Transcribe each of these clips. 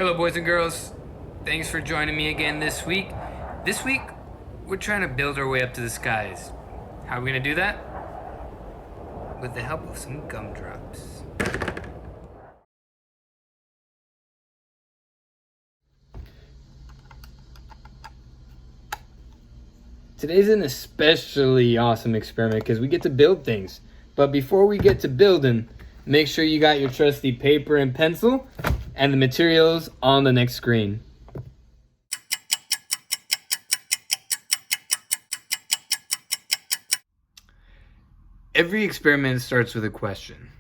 Hello, boys and girls. Thanks for joining me again this week. This week, we're trying to build our way up to the skies. How are we going to do that? With the help of some gumdrops. Today's an especially awesome experiment because we get to build things. But before we get to building, make sure you got your trusty paper and pencil and the materials on the next screen. Every experiment starts with a question.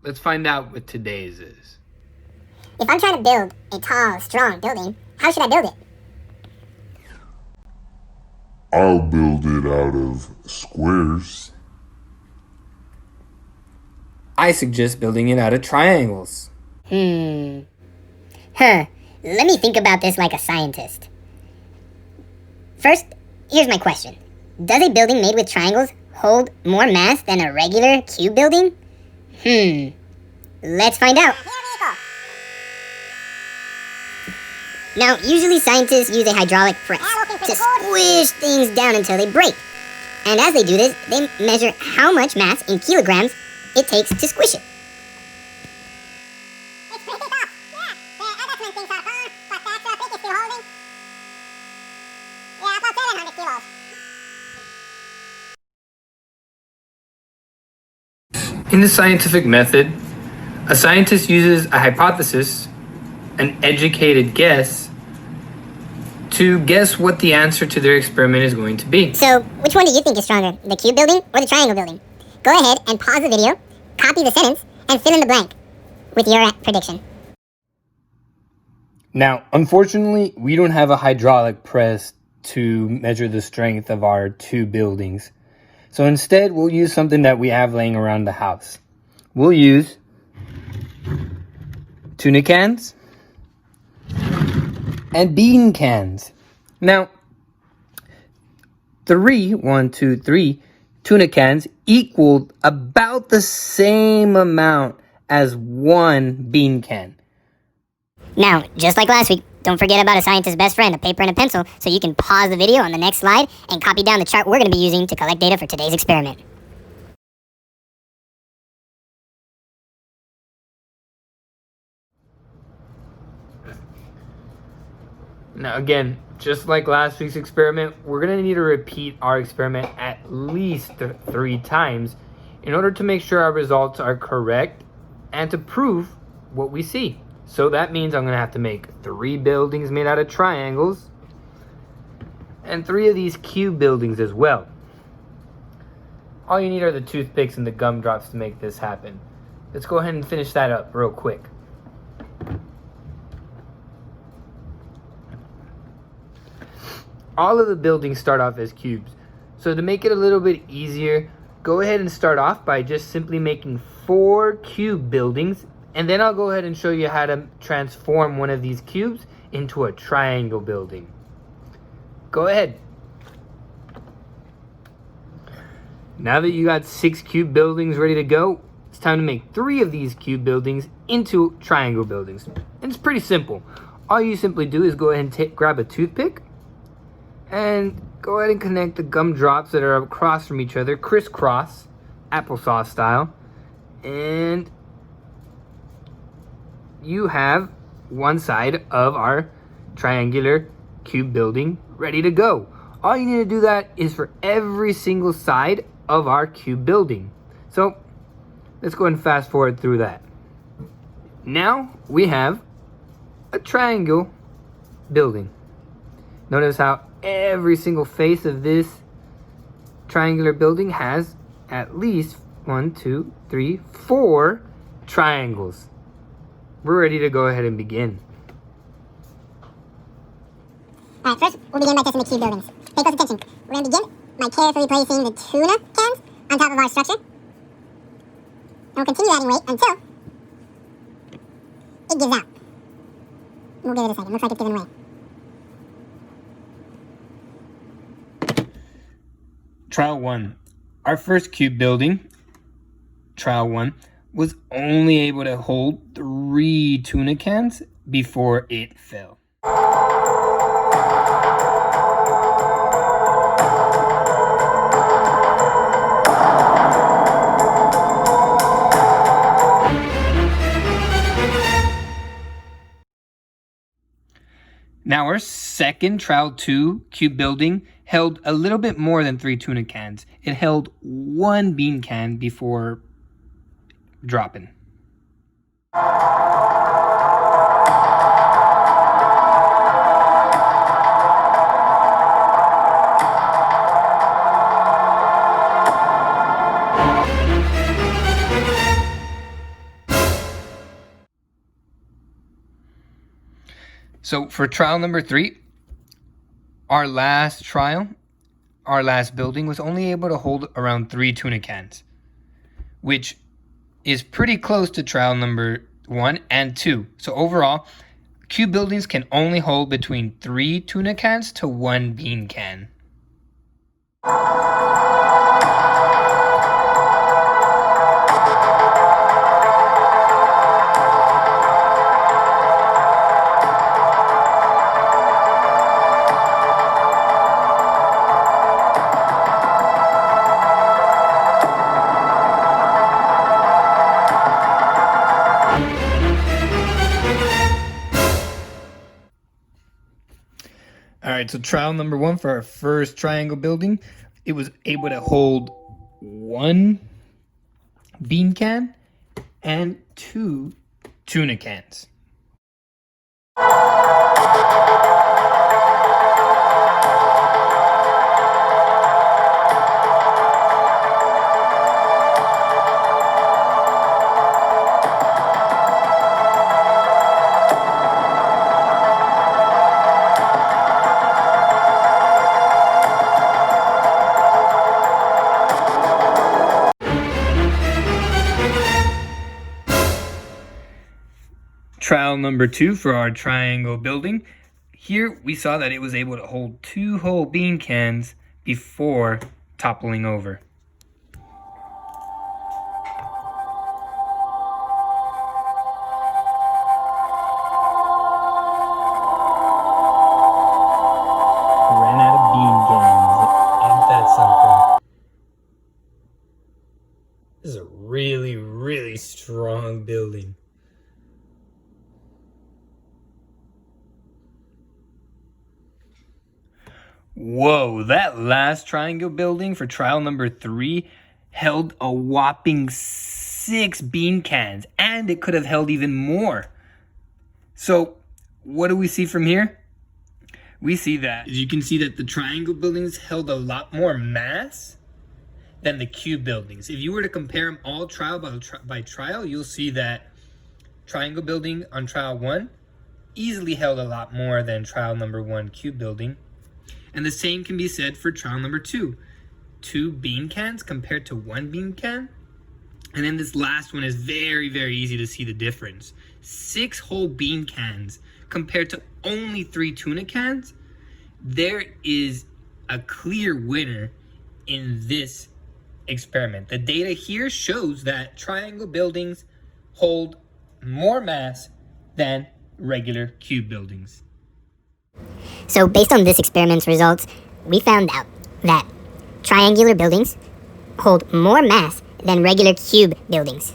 Let's find out what today's is. If I'm trying to build a tall, strong building, how should I build it? I'll build it out of squares. I suggest building it out of triangles. Let me think about this like a scientist. First, here's my question. Does a building made with triangles hold more mass than a regular cube building? Let's find out. Now, usually scientists use a hydraulic press to squish things down until they break. And as they do this, they measure how much mass in kilograms it takes to squish it. It's pretty tough. Yeah, that's when things are fun, but that's the biggest still holding. Yeah, about 700 kilos. In the scientific method, a scientist uses a hypothesis, an educated guess, to guess what the answer to their experiment is going to be. So, which one do you think is stronger, the cube building or the triangle building? Go ahead and pause the video, copy the sentence, and fill in the blank with your prediction. Now, unfortunately, we don't have a hydraulic press to measure the strength of our two buildings. So instead, we'll use something that we have laying around the house. We'll use tuna cans and bean cans. Now, three tuna cans equaled about the same amount as one bean can. Now, just like last week, don't forget about a scientist's best friend, a paper and a pencil, so you can pause the video on the next slide and copy down the chart we're going to be using to collect data for today's experiment. Now again, just like last week's experiment, we're going to need to repeat our experiment at least 3 times in order to make sure our results are correct and to prove what we see. So that means I'm going to have to make 3 buildings made out of triangles and 3 of these cube buildings as well. All you need are the toothpicks and the gumdrops to make this happen. Let's go ahead and finish that up real quick. All of the buildings start off as cubes. So to make it a little bit easier, go ahead and start off by just simply making 4 cube buildings, and then I'll go ahead and show you how to transform one of these cubes into a triangle building. Go ahead. Now that you got 6 cube buildings ready to go, it's time to make 3 of these cube buildings into triangle buildings. And it's pretty simple. All you simply do is go ahead and grab a toothpick and go ahead and connect the gumdrops that are across from each other, crisscross, applesauce style. And you have one side of our triangular cube building ready to go. All you need to do that is for every single side of our cube building. So let's go ahead and fast forward through that. Now we have a triangle building. Notice how every single face of this triangular building has at least 4 triangles. We're ready to go ahead and begin. Alright, first we'll begin by testing the cube buildings. Pay close attention. We're going to begin by carefully placing the tuna cans on top of our structure. And we'll continue adding weight until it gives out. We'll give it a second. Looks like it's giving way. Trial 1. Our first cube building, trial 1, was only able to hold 3 tuna cans before it fell. Now our second trial 2 cube building held a little bit more than 3 tuna cans. It held 1 bean can before dropping. So for trial number 3, our last building was only able to hold around 3 tuna cans, which is pretty close to trial number 1 and 2. So overall, cube buildings can only hold between 3 tuna cans to 1 bean can. All right, so trial number 1 for our first triangle building, it was able to hold 1 bean can and 2 tuna cans. Trial number 2 for our triangle building. Here we saw that it was able to hold 2 whole bean cans before toppling over. Ran out of bean cans. Ain't that something? This is a really, really strong building. Whoa, that last triangle building for trial number 3 held a whopping 6 bean cans, and it could have held even more. So what do we see from here? We see that, as you can see, that the triangle buildings held a lot more mass than the cube buildings. If you were to compare them all trial by trial, you'll see that triangle building on trial 1 easily held a lot more than trial number 1 cube building. And the same can be said for trial number 2. 2 bean cans compared to 1 bean can. And then this last one is very, very easy to see the difference. 6 whole bean cans compared to only 3 tuna cans. There is a clear winner in this experiment. The data here shows that triangle buildings hold more mass than regular cube buildings. So based on this experiment's results, we found out that triangular buildings hold more mass than regular cube buildings.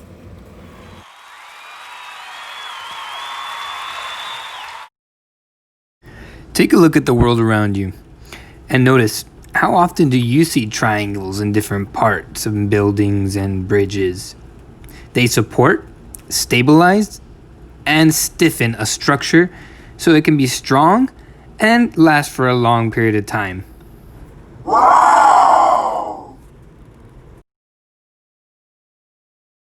Take a look at the world around you and notice, how often do you see triangles in different parts of buildings and bridges? They support, stabilize, and stiffen a structure so it can be strong and last for a long period of time.